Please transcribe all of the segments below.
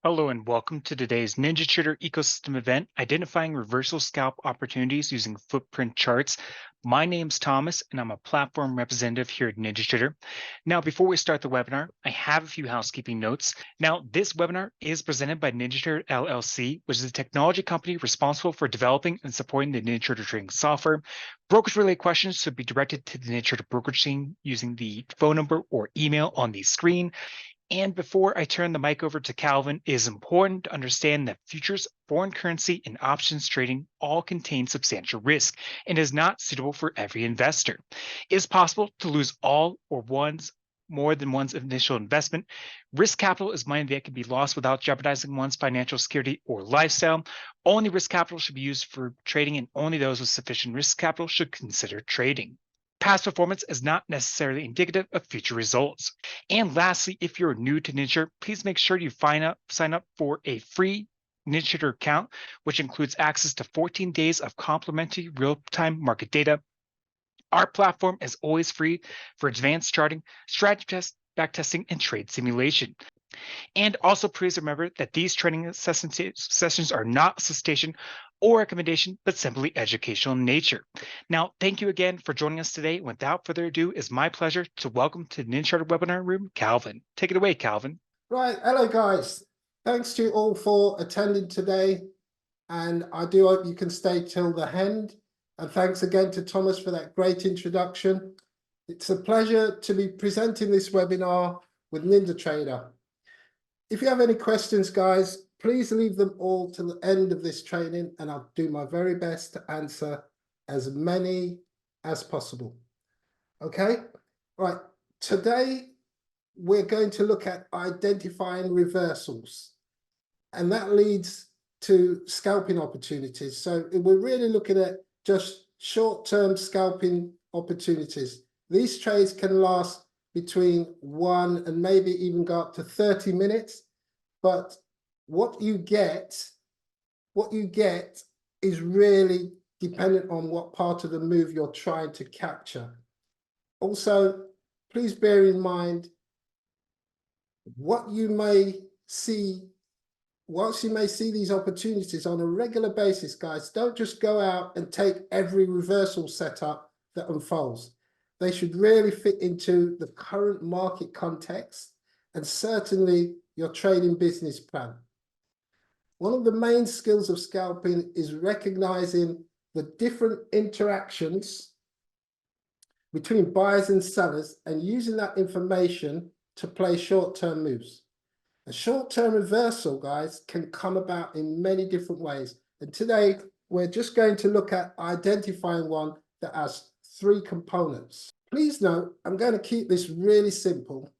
Hello and welcome to today's NinjaTrader ecosystem event, identifying reversal scalp opportunities using footprint charts. My name's Thomas, and I'm a platform representative here at NinjaTrader. Now, before we start the webinar, I have a few housekeeping notes. Now, this webinar is presented by NinjaTrader LLC, which is a technology company responsible for developing and supporting the NinjaTrader trading software. Brokerage-related questions should be directed to the NinjaTrader brokerage team using the phone number or email on the screen. And before I turn the mic over to Calvin, it is important to understand that futures, foreign currency, and options trading all contain substantial risk and is not suitable for every investor. It is possible to lose all or more than one's initial investment. Risk capital is money that can be lost without jeopardizing one's financial security or lifestyle. Only risk capital should be used for trading, and only those with sufficient risk capital should consider trading. Past performance is not necessarily indicative of future results. And lastly, if you're new to NinjaTrader, please make sure you sign up for a free NinjaTrader account, which includes access to 14 days of complimentary real-time market data. Our platform is always free for advanced charting, strategy test, backtesting, and trade simulation. And also, please remember that these training sessions are not a solicitation or recommendation, but simply educational in nature. Now, thank you again for joining us today. Without further ado, it's my pleasure to welcome to the NinjaTrader webinar room, Calvin. Take it away, Calvin. Right. Hello, guys. Thanks to you all for attending today. And I do hope you can stay till the end. And thanks again to Thomas for that great introduction. It's a pleasure to be presenting this webinar with NinjaTrader. If you have any questions, guys, please leave them all to the end of this training, and I'll do my very best to answer as many as possible. Okay, right. Today, we're going to look at identifying reversals, and that leads to scalping opportunities. So we're really looking at just short-term scalping opportunities. These trades can last between 1 and maybe even go up to 30 minutes. But what you get is really dependent on what part of the move you're trying to capture. Also, please bear in mind what you may see. Whilst you may see these opportunities on a regular basis, guys, don't just go out and take every reversal setup that unfolds. They should really fit into the current market context and certainly your trading business plan. One of the main skills of scalping is recognizing the different interactions between buyers and sellers and using that information to play short-term moves. A short-term reversal, guys, can come about in many different ways. And today, we're just going to look at identifying one that has 3 components. Please note, I'm going to keep this really simple,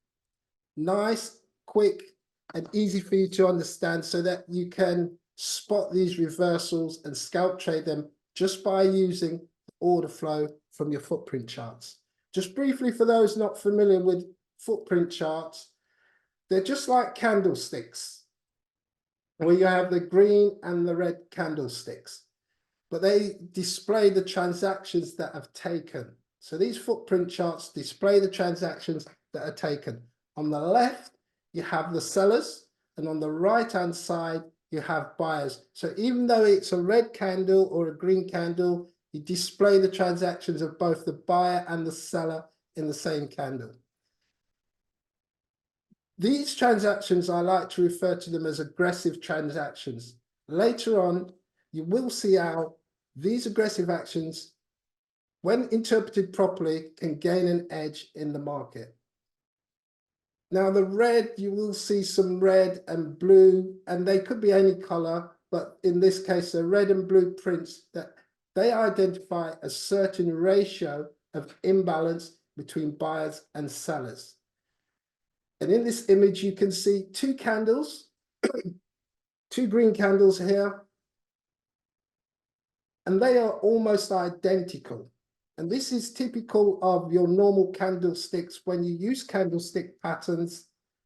nice, quick, and easy for you to understand so that you can spot these reversals and scalp trade them just by using order flow from your footprint charts. Just briefly, for those not familiar with footprint charts, they're just like candlesticks, where you have the green and the red candlesticks, but they display the transactions that have taken. So these footprint charts display the transactions that are taken. On the left, you have the sellers, and on the right-hand side, you have buyers. So even though it's a red candle or a green candle, you display the transactions of both the buyer and the seller in the same candle. These transactions, I like to refer to them as aggressive transactions. Later on, you will see how these aggressive actions, when interpreted properly, can gain an edge in the market. Now, the red, you will see some red and blue, and they could be any color, but in this case, the red and blue prints that they identify a certain ratio of imbalance between buyers and sellers. And in this image, you can see 2 candles, 2 green candles here, and they are almost identical. And this is typical of your normal candlesticks. When you use candlestick patterns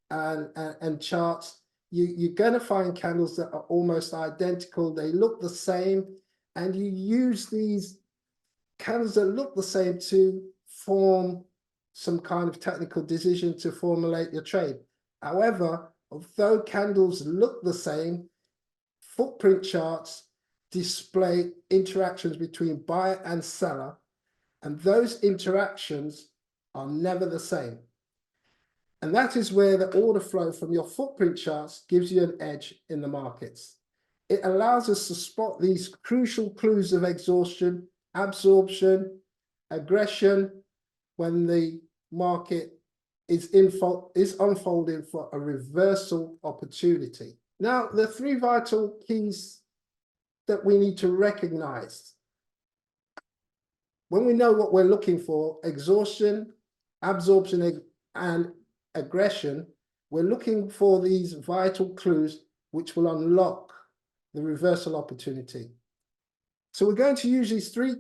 and charts, you're going to find candles that are almost identical. They look the same, and you use these candles that look the same to form some kind of technical decision to formulate your trade. However, although candles look the same, footprint charts display interactions between buyer and seller, and those interactions are never the same. And that is where the order flow from your footprint charts gives you an edge in the markets. It allows us to spot these crucial clues of exhaustion, absorption, aggression, when the market is unfolding for a reversal opportunity. Now, the three vital keys that we need to recognize when we know what we're looking for: exhaustion, absorption, and aggression. We're looking for these vital clues which will unlock the reversal opportunity. So we're going to use these three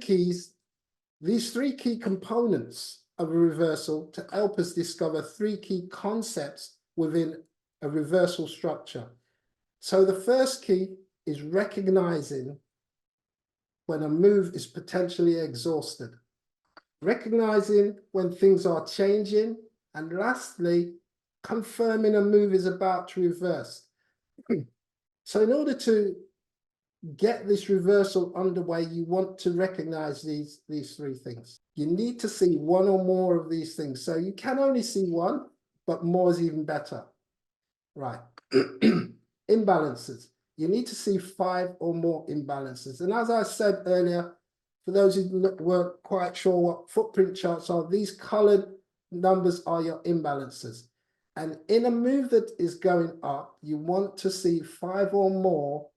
key components of a reversal to help us discover three key concepts within a reversal structure. So the first key is recognizing when a move is potentially exhausted, recognizing when things are changing, and lastly, confirming a move is about to reverse. So in order to get this reversal underway, you want to recognize these three things. You need to see one or more of these things. So you can only see one, but more is even better. Right. Imbalances. You need to see 5 or more imbalances. And as I said earlier, for those who weren't quite sure what footprint charts are, these colored numbers are your imbalances. And in a move that is going up, you want to see 5 or more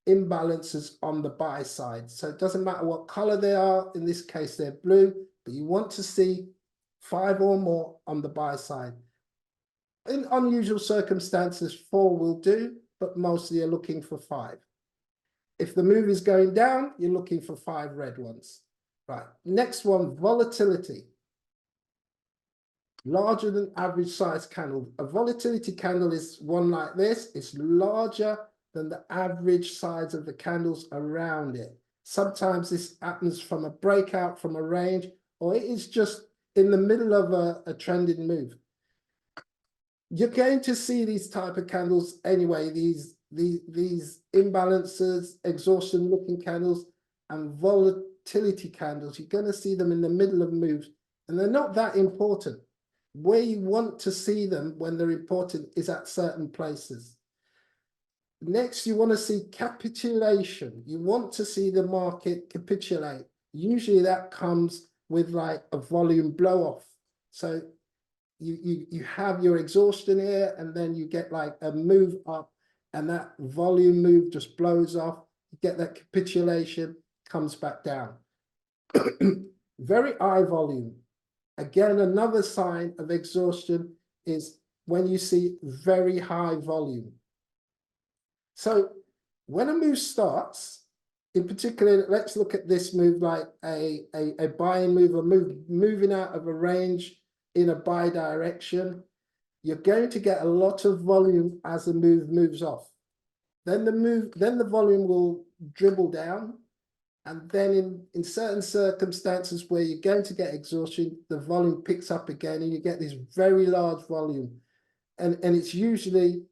imbalances on the buy side. So it doesn't matter what color they are. In this case, they're blue, but you want to see 5 or more on the buy side. In unusual circumstances, 4 will do, but mostly you're looking for 5. If the move is going down, you're looking for 5 red ones. Right. Next one, volatility. Larger than average size candle. A volatility candle is one like this. It's larger than the average size of the candles around it. Sometimes this happens from a breakout from a range, or it is just in the middle of a trending move. You're going to see these type of candles anyway, these imbalances, exhaustion looking candles, and volatility candles. You're going to see them in the middle of moves, and they're not that important. Where you want to see them when they're important is at certain places. Next, you want to see capitulation. You want to see the market capitulate. Usually that comes with like a volume blow off. So you have your exhaustion here, and then you get like a move up, and that volume move just blows off. You get that capitulation, comes back down. Very high volume. Again, another sign of exhaustion is when you see very high volume. So when a move starts, in particular, let's look at this move like a buying move, or moving out of a range in a buy direction. You're going to get a lot of volume as the move moves off. Then the volume will dribble down. And then in certain circumstances where you're going to get exhaustion, the volume picks up again and you get this very large volume. And it's usually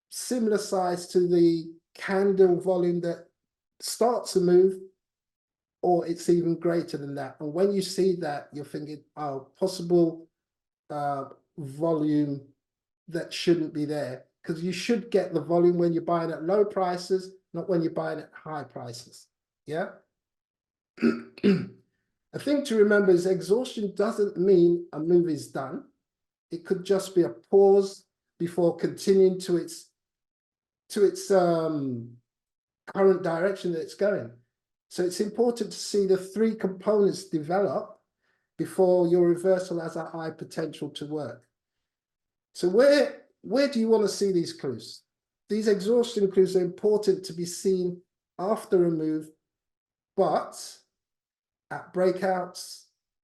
similar size to the candle volume that starts a move, or it's even greater than that. And when you see that, you're thinking, oh, possible volume that shouldn't be there, because you should get the volume when you're buying at low prices, not when you're buying at high prices. Yeah. A thing to remember is exhaustion doesn't mean a move is done. It could just be a pause before continuing to its current direction that it's going. So it's important to see the 3 components develop before your reversal has a high potential to work. So where do you want to see these clues? These exhaustion clues are important to be seen after a move, but at breakouts,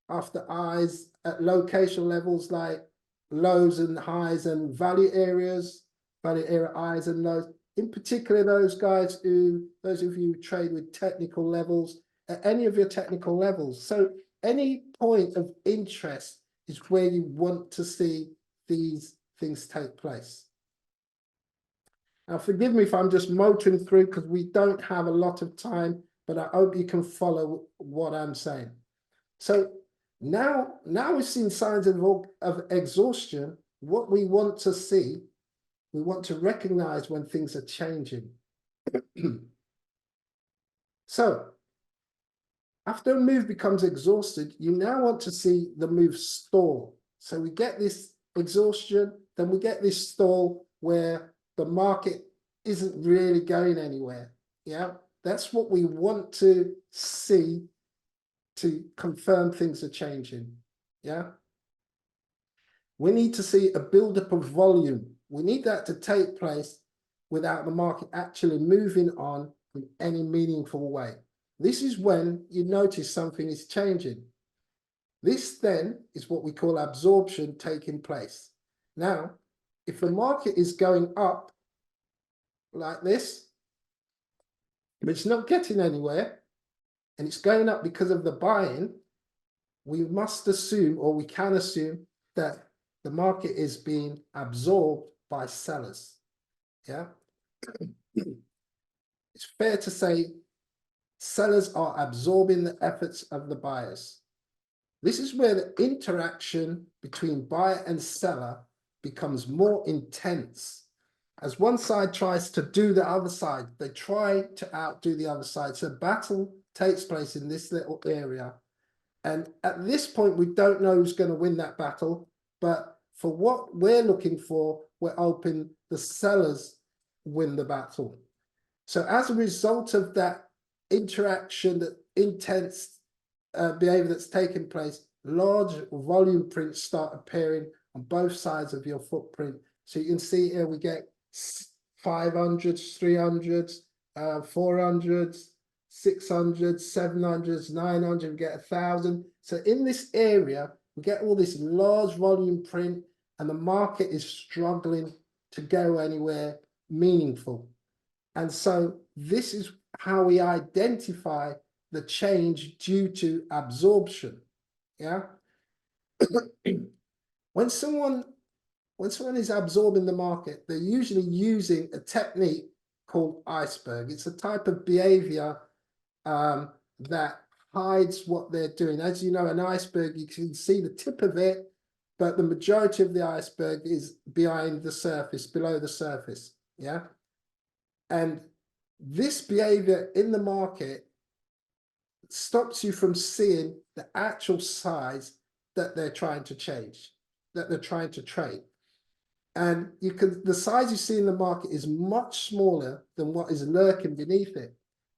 after highs, at location levels like lows and highs and value area highs and lows. In particular, those of you who trade with technical levels, at any of your technical levels. So any point of interest is where you want to see these things take place. Now, forgive me if I'm just motoring through because we don't have a lot of time, but I hope you can follow what I'm saying. So now we've seen signs of exhaustion. What we want to see, we want to recognize when things are changing. So after a move becomes exhausted, you now want to see the move stall. So we get this exhaustion, then we get this stall where the market isn't really going anywhere. Yeah, that's what we want to see to confirm things are changing. Yeah, we need to see a buildup of volume. We need that to take place without the market actually moving on in any meaningful way. This is when you notice something is changing. This then is what we call absorption taking place. Now, if the market is going up like this, but it's not getting anywhere, and it's going up because of the buying, we must assume, or we can assume, that the market is being absorbed by sellers. Yeah, it's fair to say sellers are absorbing the efforts of the buyers. This is where the interaction between buyer and seller becomes more intense. As one side tries to do the other side, they try to outdo the other side. So battle takes place in this little area. And at this point, we don't know who's going to win that battle. But for what we're looking for, we're hoping the sellers win the battle. So as a result of that interaction, that intense behavior that's taking place, large volume prints start appearing on both sides of your footprint. So you can see here we get 500s, 300s, 400s, 600s, 700s, 900, we get 1,000. So in this area, we get all this large volume print and the market is struggling to go anywhere meaningful. And so this is how we identify the change due to absorption. Yeah. When someone is absorbing the market, they're usually using a technique called iceberg. It's a type of behavior that hides what they're doing. As you know, an iceberg, you can see the tip of it, but the majority of the iceberg is behind the surface, below the surface. Yeah. And this behavior in the market stops you from seeing the actual size that they're trying to change, that they're trying to trade. And you can, the size you see in the market is much smaller than what is lurking beneath it.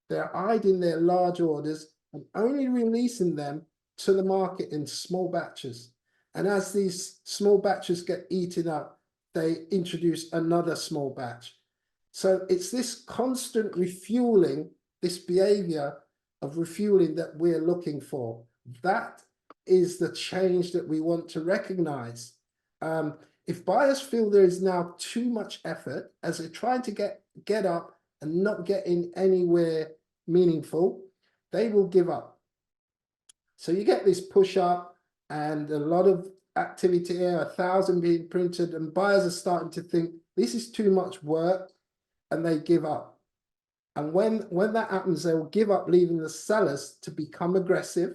They're hiding their large orders and only releasing them to the market in small batches. And as these small batches get eaten up, they introduce another small batch. So it's this constant refueling, this behavior of refueling that we're looking for. That is the change that we want to recognize. If buyers feel there is now too much effort as they're trying to get up and not getting anywhere meaningful, they will give up. So you get this push up and a lot of activity here, 1,000 being printed, and buyers are starting to think this is too much work, and they give up. And when that happens, they will give up, leaving the sellers to become aggressive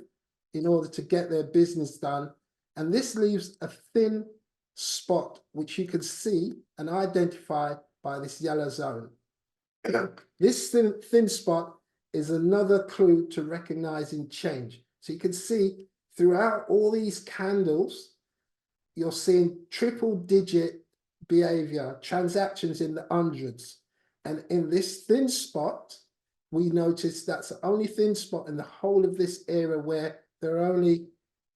in order to get their business done. And this leaves a thin spot, which you can see and identify by this yellow zone. This thin spot is another clue to recognizing change. So you can see throughout all these candles, you're seeing triple digit behavior, transactions in the hundreds. And in this thin spot, we notice that's the only thin spot in the whole of this area where there are only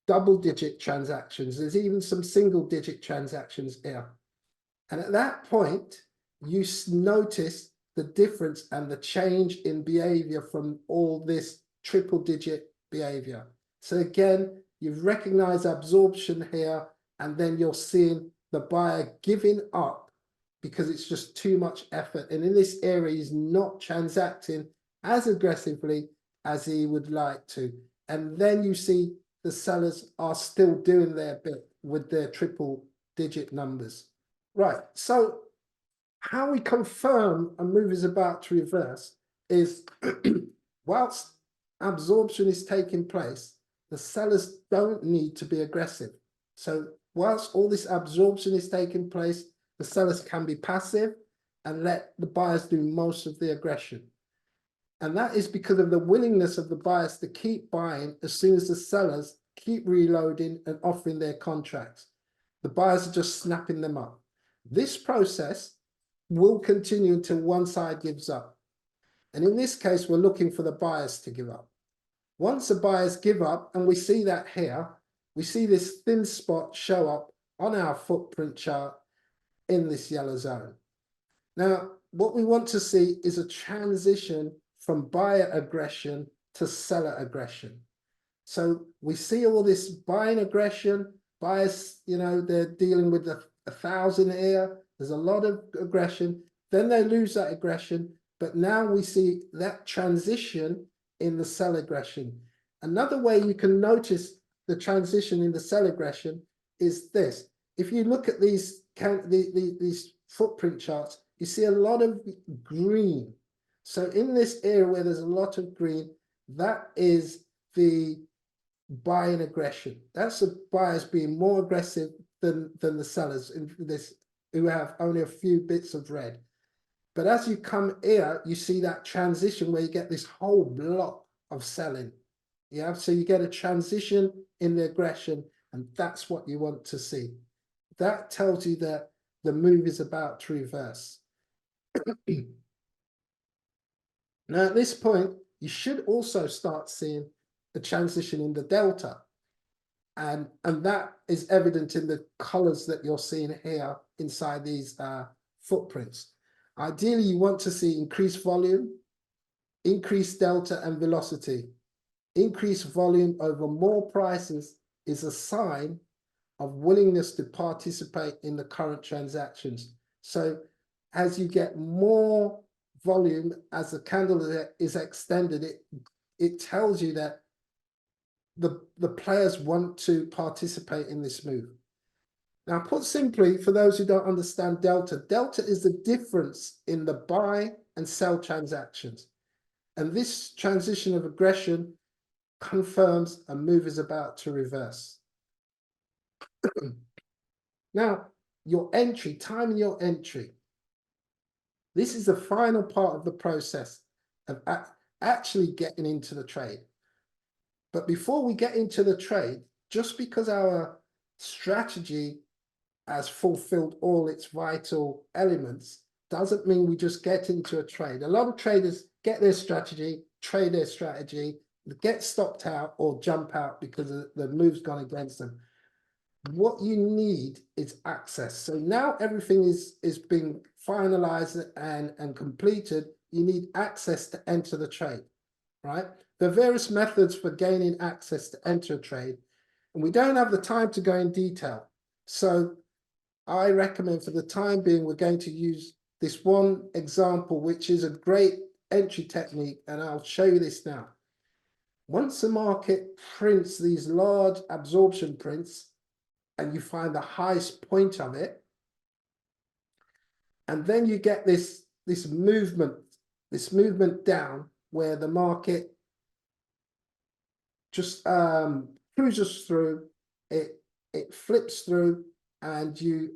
double-digit transactions. There's even some single-digit transactions here. And at that point, you notice the difference and the change in behavior from all this triple-digit behavior. So again, you've recognized absorption here, and then you're seeing the buyer giving up because it's just too much effort. And in this area, he's not transacting as aggressively as he would like to. And then you see the sellers are still doing their bit with their triple digit numbers. Right, so how we confirm a move is about to reverse is whilst absorption is taking place, the sellers don't need to be aggressive. So whilst all this absorption is taking place, the sellers can be passive and let the buyers do most of the aggression. And that is because of the willingness of the buyers to keep buying as soon as the sellers keep reloading and offering their contracts. The buyers are just snapping them up. This process will continue until one side gives up. And in this case, we're looking for the buyers to give up. Once the buyers give up, and we see that here, we see this thin spot show up on our footprint chart in this yellow zone. Now, what we want to see is a transition from buyer aggression to seller aggression. So we see all this buying aggression, buyers, they're dealing with 1,000 here. There's a lot of aggression. Then they lose that aggression. But now we see that transition in the sell aggression. Another way you can notice the transition in the sell aggression is this. If you look at these footprint charts, you see a lot of green. So in this area where there's a lot of green, that is the buying aggression. That's the buyers being more aggressive than the sellers in this, who have only a few bits of red. But as you come here, you see that transition where you get this whole block of selling. Yeah, so you get a transition in the aggression, and that's what you want to see. That tells you that the move is about to reverse. Now, at this point, you should also start seeing a transition in the delta. And that is evident in the colors that you're seeing here inside these footprints. Ideally, you want to see increased volume, increased delta and velocity. Increased volume over more prices is a sign of willingness to participate in the current transactions. So as you get more volume, as the candle is extended, it tells you that the players want to participate in this move. Now, put simply, for those who don't understand delta, delta is the difference in the buy and sell transactions. And this transition of aggression confirms a move is about to reverse. Now, your entry, timing your entry. This is the final part of the process of actually getting into the trade. But before we get into the trade, just because our strategy has fulfilled all its vital elements doesn't mean we just get into a trade. A lot of traders get their strategy, trade their strategy, get stopped out or jump out because the move's gone against them. What you need is access. So now everything is being finalized and completed. You need access to enter the trade, right? There are various methods for gaining access to enter a trade, and we don't have the time to go in detail. So I recommend, for the time being, we're going to use this one example, which is a great entry technique, and I'll show you this now. Once the market prints these large absorption prints, and you find the highest point of it, and then you get this movement down where the market just cruises through, it flips through, and you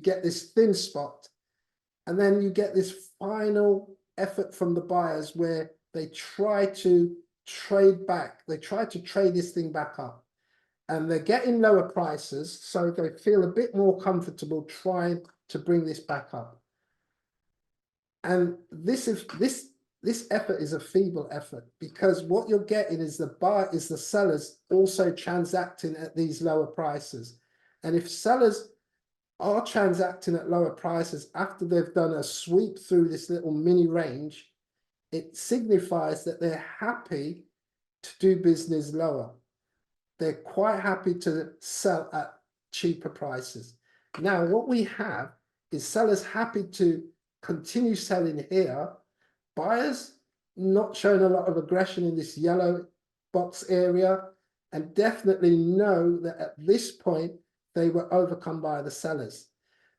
get this thin spot, and then you get this final effort from the buyers where they try to trade back. They try to trade this thing back up, and they're getting lower prices, so they feel a bit more comfortable trying to bring this back up. And this effort is a feeble effort, because what you're getting is the sellers also transacting at these lower prices. And if sellers are transacting at lower prices after they've done a sweep through this little mini range, it signifies that they're happy to do business lower. They're quite happy to sell at cheaper prices. Now, what we have is sellers happy to continue selling here, buyers not showing a lot of aggression in this yellow box area, and definitely know that at this point they were overcome by the sellers.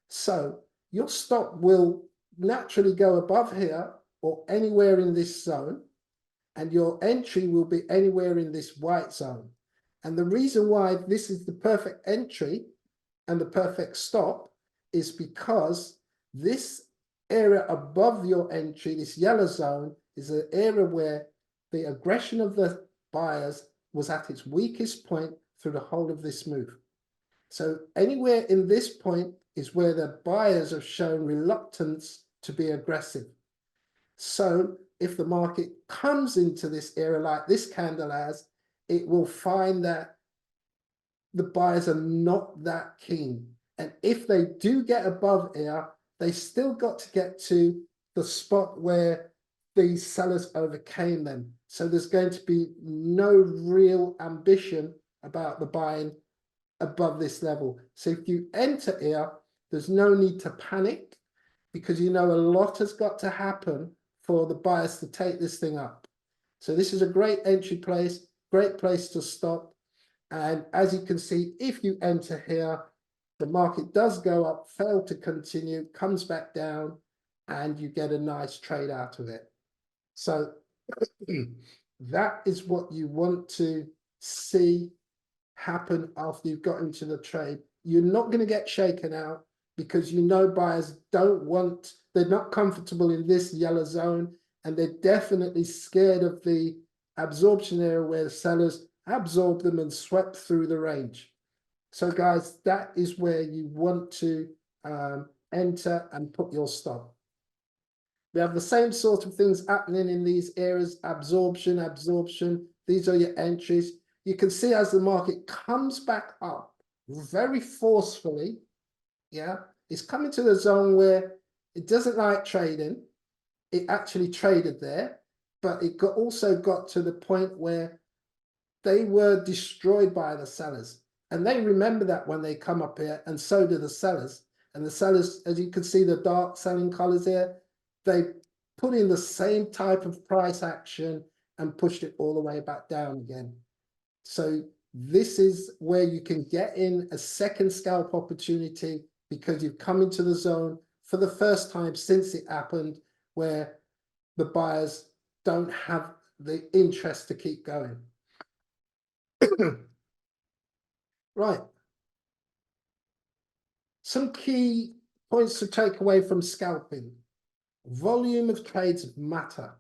So your stop will naturally go above here or anywhere in this zone, and your entry will be anywhere in this white zone. And the reason why this is the perfect entry and the perfect stop is because this area above your entry, this yellow zone, is an area where the aggression of the buyers was at its weakest point through the whole of this move. So anywhere in this point is where the buyers have shown reluctance to be aggressive. So if the market comes into this area like this candle has, it will find that the buyers are not that keen. And if they do get above here, they still got to get to the spot where these sellers overcame them. So there's going to be no real ambition about the buying above this level. So if you enter here, there's no need to panic, because you know a lot has got to happen for the buyers to take this thing up. So this is a great entry place, great place to stop. And as you can see, if you enter here, the market does go up, fail to continue, comes back down, and you get a nice trade out of it. So that is what you want to see happen after you've got into the trade. You're not going to get shaken out, because you know buyers don't want, they're not comfortable in this yellow zone, and they're definitely scared of the absorption area where the sellers absorbed them and swept through the range. So guys, that is where you want to enter and put your stop. We have the same sort of things happening in these areas: absorption, absorption. These are your entries. You can see as the market comes back up very forcefully, yeah, it's coming to the zone where it doesn't like trading. It actually traded there, but it also got to the point where they were destroyed by the sellers. And they remember that when they come up here, and so do the sellers. And the sellers, as you can see, the dark selling colors here, they put in the same type of price action and pushed it all the way back down again. So this is where you can get in a second scalp opportunity, because you've come into the zone for the first time since it happened, where the buyers don't have the interest to keep going. Right. Some key points to take away from scalping. Volume of trades matter.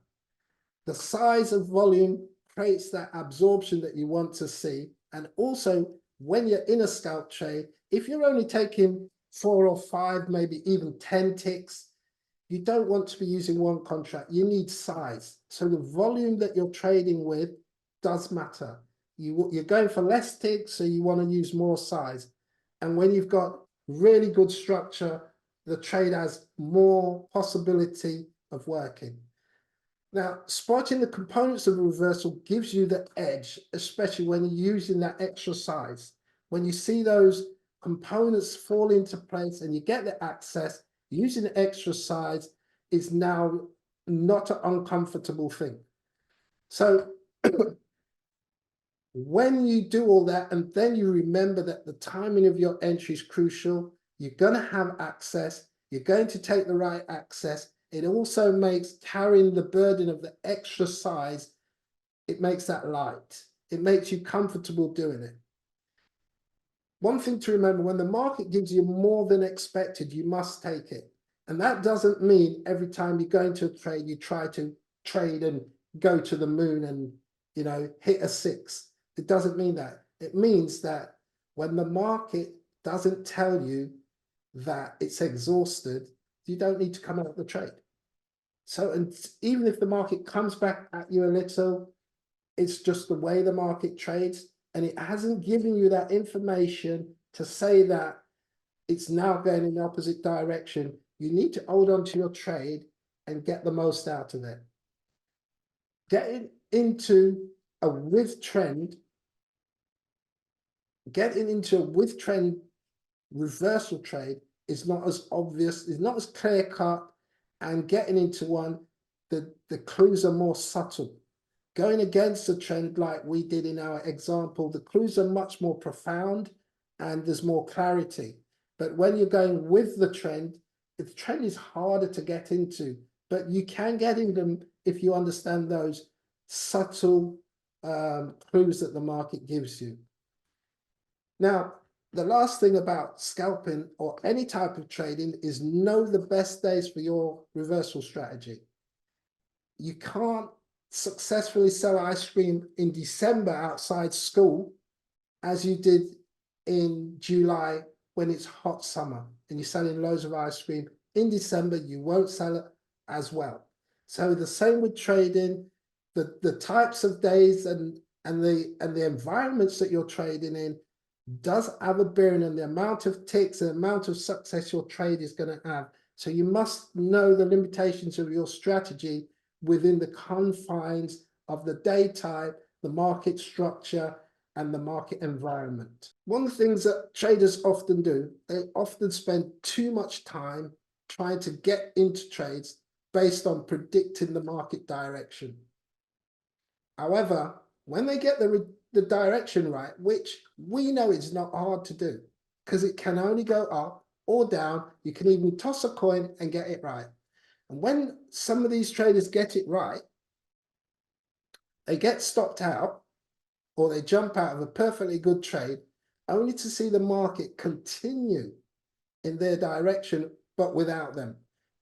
The size of volume creates that absorption that you want to see. And also, when you're in a scalp trade, if you're only taking 4 or 5, maybe even 10 ticks, you don't want to be using one contract. You need size. So the volume that you're trading with does matter. You're going for less ticks, so you want to use more size. And when you've got really good structure, the trade has more possibility of working. Now, spotting the components of the reversal gives you the edge, especially when you're using that extra size. When you see those components fall into place and you get the access, using the extra size is now not an uncomfortable thing. So when you do all that, and then you remember that the timing of your entry is crucial, you're going to have access, you're going to take the right access. It also makes carrying the burden of the extra size, it makes that light. It makes you comfortable doing it. One thing to remember: when the market gives you more than expected, you must take it. And that doesn't mean every time you go into a trade, you try to trade and go to the moon and, you know, hit a 6. It doesn't mean that. It means that when the market doesn't tell you that it's exhausted, you don't need to come out of the trade. So, and even if the market comes back at you a little, it's just the way the market trades, and it hasn't given you that information to say that it's now going in the opposite direction. You need to hold on to your trade and get the most out of it. Getting into a with trend, reversal trade is not as obvious, is not as clear cut, and getting into one, the clues are more subtle. Going against the trend like we did in our example, the clues are much more profound and there's more clarity. But when you're going with the trend is harder to get into, but you can get in them if you understand those subtle clues that the market gives you. Now, the last thing about scalping or any type of trading is know the best days for your reversal strategy. You can't successfully sell ice cream in December outside school as you did in July when it's hot summer and you're selling loads of ice cream. In December, you won't sell it as well. So the same with trading, the types of days and the environments that you're trading in does have a bearing on the amount of ticks and amount of success your trade is going to have. So you must know the limitations of your strategy within the confines of the day type, the market structure, and the market environment. One of the things that traders often do, they often spend too much time trying to get into trades based on predicting the market direction. However, when they get the direction right, which we know is not hard to do, because it can only go up or down, you can even toss a coin and get it right. And when some of these traders get it right, they get stopped out or they jump out of a perfectly good trade only to see the market continue in their direction, but without them,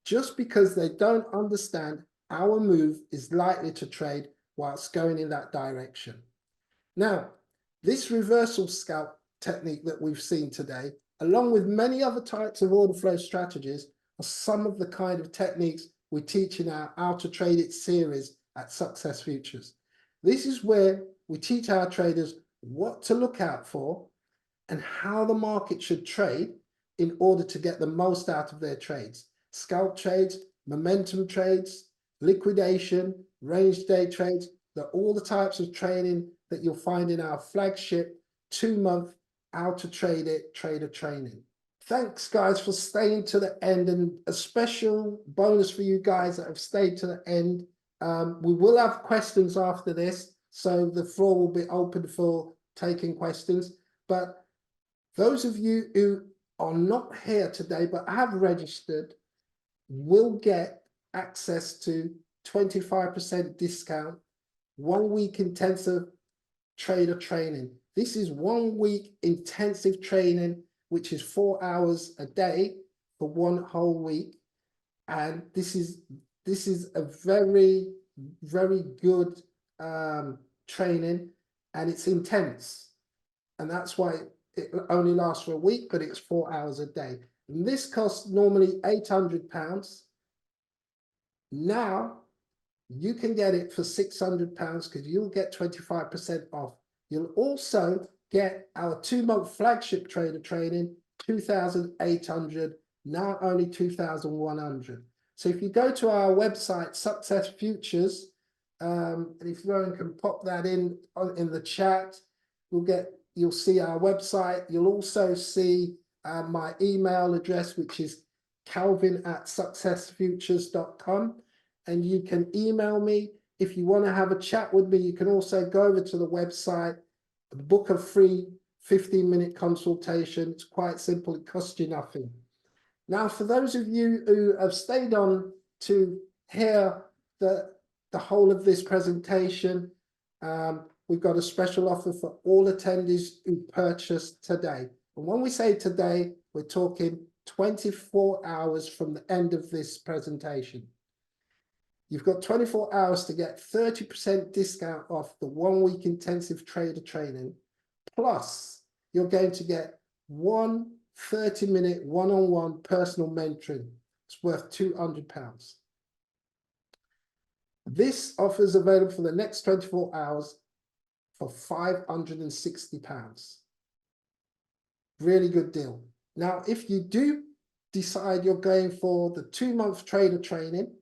just because they don't understand our move is likely to trade whilst going in that direction. Now, this reversal scalp technique that we've seen today, along with many other types of order flow strategies, are some of the kind of techniques we teach in our How to Trade It series at Success Futures. This is where we teach our traders what to look out for and how the market should trade in order to get the most out of their trades. Scalp trades, momentum trades, liquidation, range day trades, they're all the types of training that you'll find in our flagship 2-month How to Trade It trader training. Thanks guys for staying to the end, and a special bonus for you guys that have stayed to the end. We will have questions after this, so the floor will be open for taking questions. But those of you who are not here today but have registered will get access to 25% discount, 1 week intensive trader training. This is 1 week intensive training, which is 4 hours a day for 1 whole week. And this is a very, very good training, and it's intense. And that's why it only lasts for a week, but it's 4 hours a day. And this costs normally £800. Now you can get it for £600 because you'll get 25% off. You'll also get our 2-month flagship trader training, 2,800, now only 2,100. So if you go to our website, Success Futures, and if you can pop that in the chat, you'll see our website. You'll also see my email address, which is calvin@successfutures.com. And you can email me. If you want to have a chat with me, you can also go over to the website, book a free 15-minute consultation. It's quite simple. It costs you nothing. Now, for those of you who have stayed on to hear the whole of this presentation, we've got a special offer for all attendees who purchased today. And when we say today, we're talking 24 hours from the end of this presentation. You've got 24 hours to get 30% discount off the 1 week intensive trader training. Plus, you're going to get 1 30-minute one-on-one personal mentoring. It's worth £200. This offer is available for the next 24 hours for £560. Really good deal. Now, if you do decide you're going for the 2-month trader training,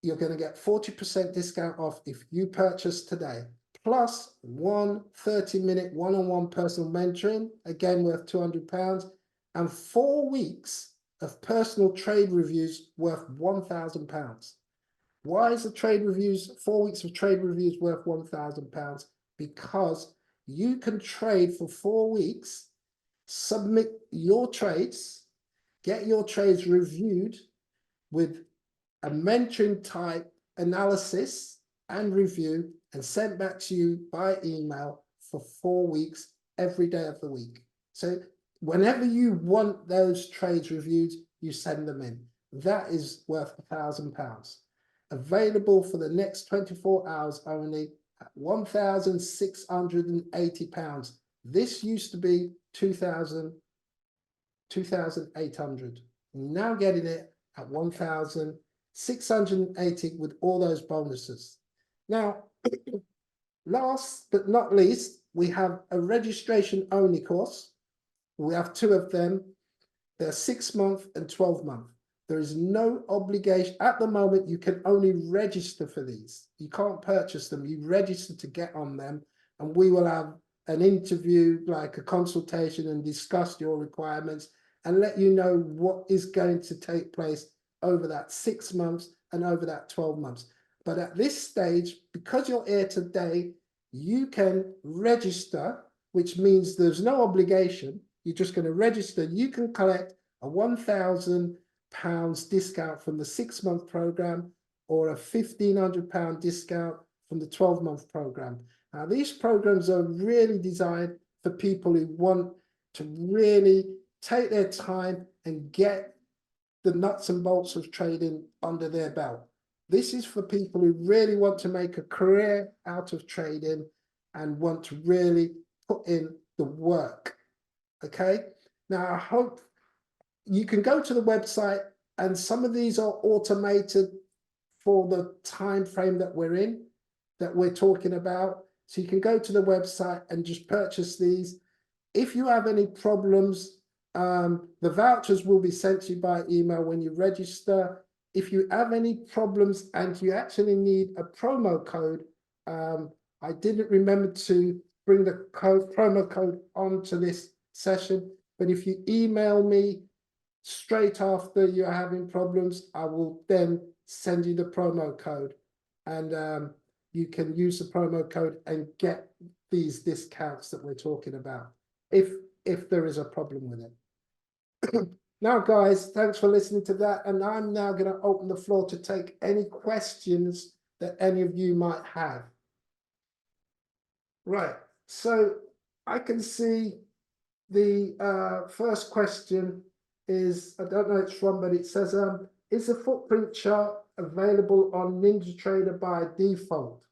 you're going to get 40% discount off if you purchase today, plus 1 30-minute one-on-one personal mentoring, again worth £200, and 4 weeks of personal trade reviews worth £1,000. Why is the trade reviews, 4 weeks of trade reviews worth £1,000? Because you can trade for 4 weeks, submit your trades, get your trades reviewed with a mentoring type analysis and review and sent back to you by email for 4 weeks, every day of the week. So whenever you want those trades reviewed, you send them in. That is worth £1,000. Available for the next 24 hours only at £1,680. This used to be 2,800. You're now getting it at 1,680 with all those bonuses. Now, last but not least, we have a registration only course. We have 2 of them. They're 6-month and 12-month. There is no obligation. At the moment, you can only register for these. You can't purchase them. You register to get on them, and we will have an interview, like a consultation, and discuss your requirements and let you know what is going to take place over that 6 months and over that 12 months. But at this stage, because you're here today, you can register, which means there's no obligation. You're just going to register. You can collect a £1,000 discount from the 6-month program or a £1,500 discount from the 12-month program. Now, these programs are really designed for people who want to really take their time and get the nuts and bolts of trading under their belt. This is for people who really want to make a career out of trading and want to really put in the work. Okay, now I hope you can go to the website, and some of these are automated for the time frame that we're in, that we're talking about. So you can go to the website and just purchase these. If you have any problems, the vouchers will be sent to you by email when you register. If you have any problems and you actually need a promo code, I didn't remember to bring the promo code onto this session, but if you email me straight after you're having problems, I will then send you the promo code, and you can use the promo code and get these discounts that we're talking about if there is a problem with it. Now, guys, thanks for listening to that, and I'm now going to open the floor to take any questions that any of you might have. Right, so I can see the first question is, I don't know it's from, but it says, is the footprint chart available on NinjaTrader by default?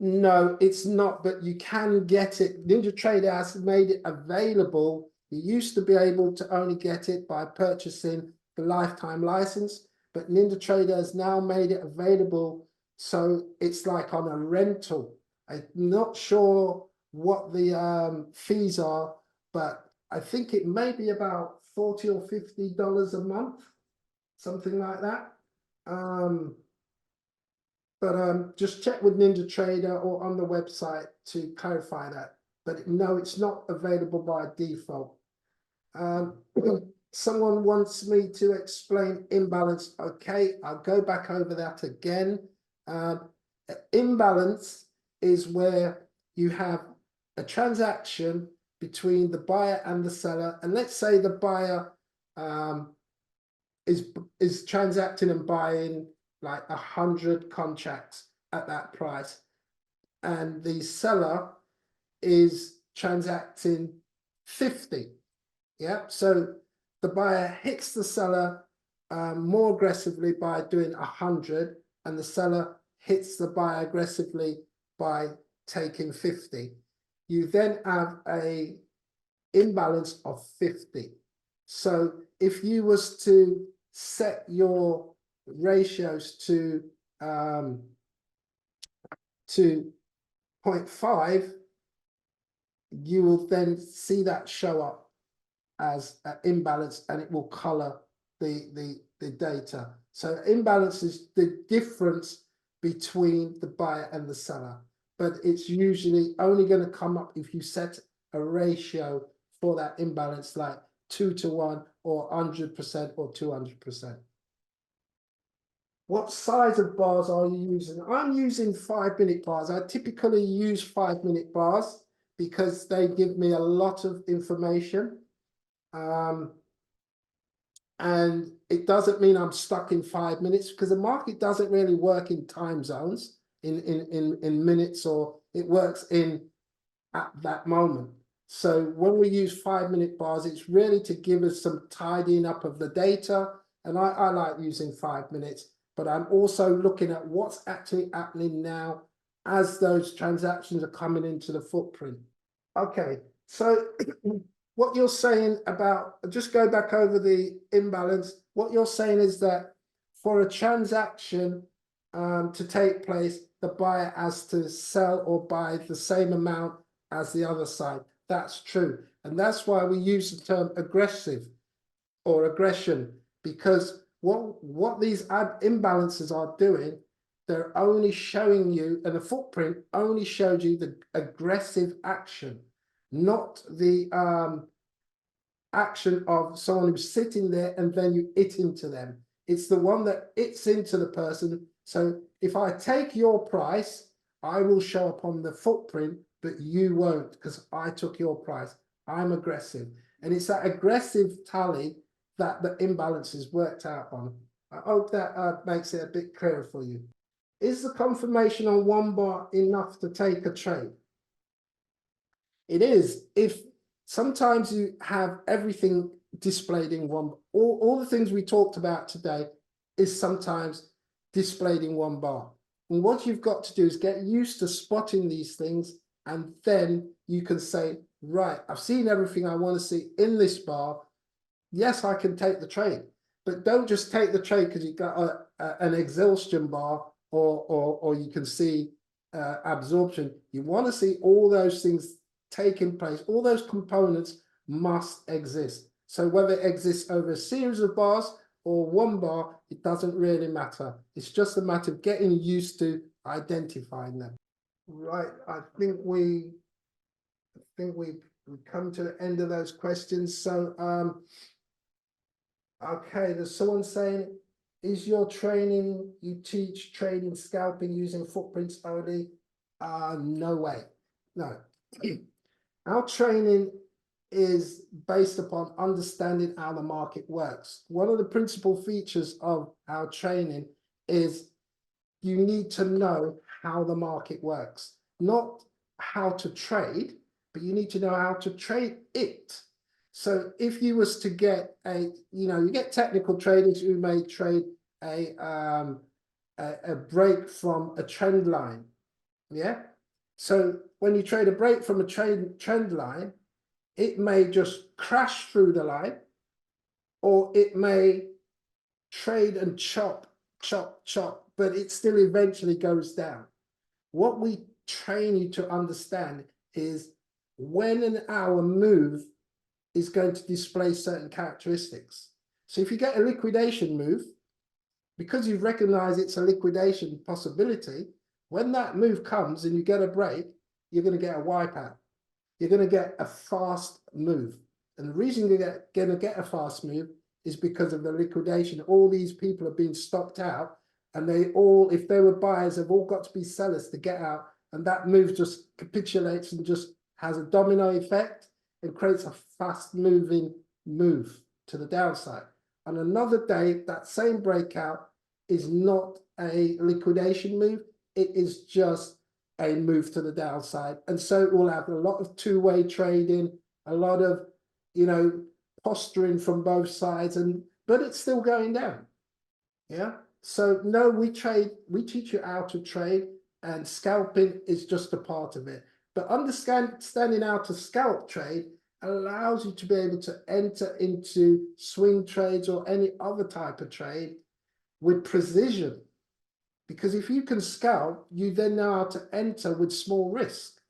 No, it's not, but you can get it. NinjaTrader has made it available. You used to be able to only get it by purchasing the lifetime license, but NinjaTrader has now made it available, so it's like on a rental. I'm not sure what the fees are, but I think it may be about $40 or $50 a month, something like that. But just check with NinjaTrader or on the website to clarify that. But no, it's not available by default. Someone wants me to explain imbalance. Okay, I'll go back over that again. Imbalance is where you have a transaction between the buyer and the seller, and let's say the buyer is transacting and buying like 100 contracts at that price, and the seller is transacting 50. Yeah, so the buyer hits the seller more aggressively by doing 100, and the seller hits the buyer aggressively by taking 50. You then have a imbalance of 50. So if you was to set your ratios to 0.5, you will then see that show up as an imbalance, and it will color the data. So imbalance is the difference between the buyer and the seller, but it's usually only going to come up if you set a ratio for that imbalance, like 2 to 1 or 100% or 200%. What size of bars are you using? I'm using 5-minute bars. I typically use 5-minute bars because they give me a lot of information. And it doesn't mean I'm stuck in 5 minutes, because the market doesn't really work in time zones, in minutes, or it works in at that moment. So when we use 5-minute bars, it's really to give us some tidying up of the data. And I like using 5 minutes, but I'm also looking at what's actually happening now as those transactions are coming into the footprint. Okay, so what you're saying about, just go back over the imbalance. What you're saying is that for a transaction to take place, the buyer has to sell or buy the same amount as the other side. That's true. And that's why we use the term aggressive or aggression, because what these imbalances are doing, they're only showing you, and the footprint only shows you the aggressive action, not the action of someone who's sitting there and then you hit into them. It's the one that hits into the person. So if I take your price, I will show up on the footprint, but you won't, because I took your price. I'm aggressive. And it's that aggressive tally that the imbalance is worked out on. I hope that makes it a bit clearer for you. Is the confirmation on 1 bar enough to take a trade? It is. If sometimes you have everything displayed in one, all the things we talked about today is sometimes displayed in 1 bar. And what you've got to do is get used to spotting these things, and then you can say, right, I've seen everything I want to see in this bar. Yes, I can take the trade, but don't just take the trade because you've got an exhaustion bar, or you can see absorption. You want to see all those things taking place. All those components must exist. So whether it exists over a series of bars or 1 bar, it doesn't really matter. It's just a matter of getting used to identifying them. Right, I think we've come to the end of those questions. So okay, there's someone saying, is your training, you teach trading scalping using footprints only? No way. No. Our training is based upon understanding how the market works. One of the principal features of our training is you need to know how the market works, not how to trade, but you need to know how to trade it. So if you was to get you get technical traders who may trade a break from a trend line, yeah. So when you trade a break from a trend line, it may just crash through the line, or it may trade and chop, but it still eventually goes down. What we train you to understand is when an hour move is going to display certain characteristics. So if you get a liquidation move, because you've recognized it's a liquidation possibility, when that move comes and you get a break, you're going to get a wipeout. You're going to get a fast move. And the reason you're going to get a fast move is because of the liquidation. All these people have been stopped out, and they all, if they were buyers, have all got to be sellers to get out. And that move just capitulates and just has a domino effect and creates a fast moving move to the downside. On another day, that same breakout is not a liquidation move. It is just a move to the downside. And so it will have a lot of two-way trading, a lot of, posturing from both sides, but it's still going down. Yeah. So no, we teach you how to trade, and scalping is just a part of it. But understanding how to scalp trade allows you to be able to enter into swing trades or any other type of trade with precision. Because if you can scalp, you then know how to enter with small risk.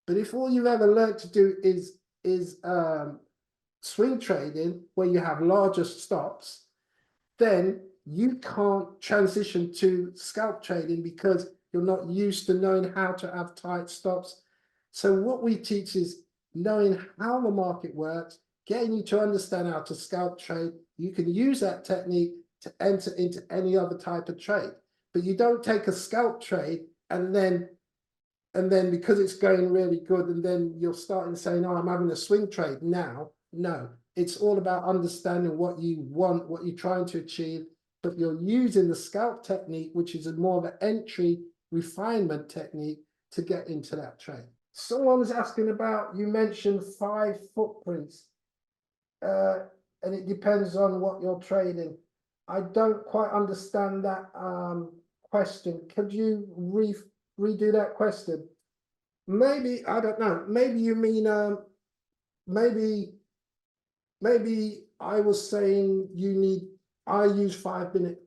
But if all you've ever learned to do is swing trading, where you have larger stops, then you can't transition to scalp trading because you're not used to knowing how to have tight stops. So what we teach is knowing how the market works, getting you to understand how to scalp trade. You can use that technique to enter into any other type of trade. But you don't take a scalp trade and then because it's going really good, and then you're starting saying, oh, I'm having a swing trade now. No, it's all about understanding what you want, what you're trying to achieve, but you're using the scalp technique, which is a more of an entry refinement technique to get into that trade. Someone was asking about, you mentioned 5 footprints, and it depends on what you're trading. I don't quite understand that question. Could you redo that question? Maybe, I don't know, maybe you mean maybe I was saying I use 5-minute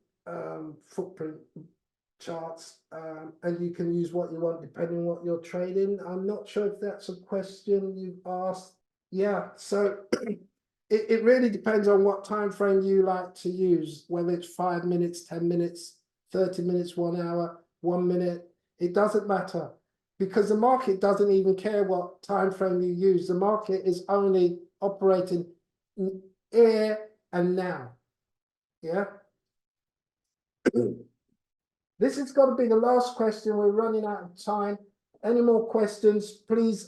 footprint charts, and you can use what you want depending on what you're trading. I'm not sure if that's a question you've asked. Yeah, so it really depends on what time frame you like to use, whether it's 5 minutes, 10 minutes, 30 minutes, 1 hour, 1 minute. It doesn't matter, because the market doesn't even care what time frame you use. The market is only operating here and now. Yeah. This is got to be the last question. We're running out of time. Any more questions, please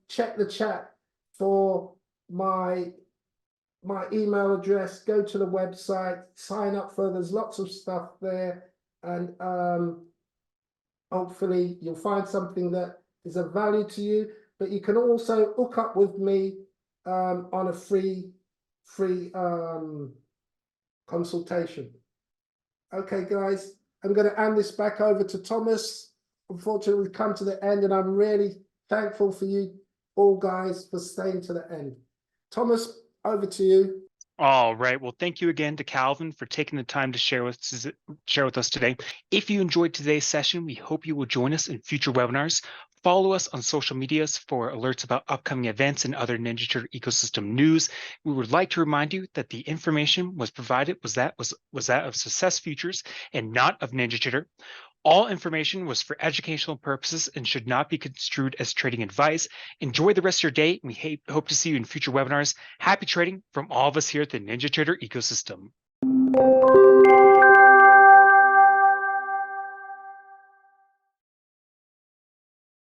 check the chat for my email address. Go to the website, sign up for, there's lots of stuff there, and hopefully you'll find something that is of value to you. But you can also hook up with me on a free consultation. Okay, guys, I'm going to hand this back over to Thomas. Unfortunately, we've come to the end, and I'm really thankful for you all guys for staying to the end. Thomas, over to you. All right. Well, thank you again to Calvin for taking the time to share with us today. If you enjoyed today's session, we hope you will join us in future webinars. Follow us on social medias for alerts about upcoming events and other NinjaTrader ecosystem news. We would like to remind you that the information was provided was that of Success Futures and not of NinjaTrader. All information was for educational purposes and should not be construed as trading advice. Enjoy the rest of your day. We hope to see you in future webinars. Happy trading from all of us here at the NinjaTrader ecosystem.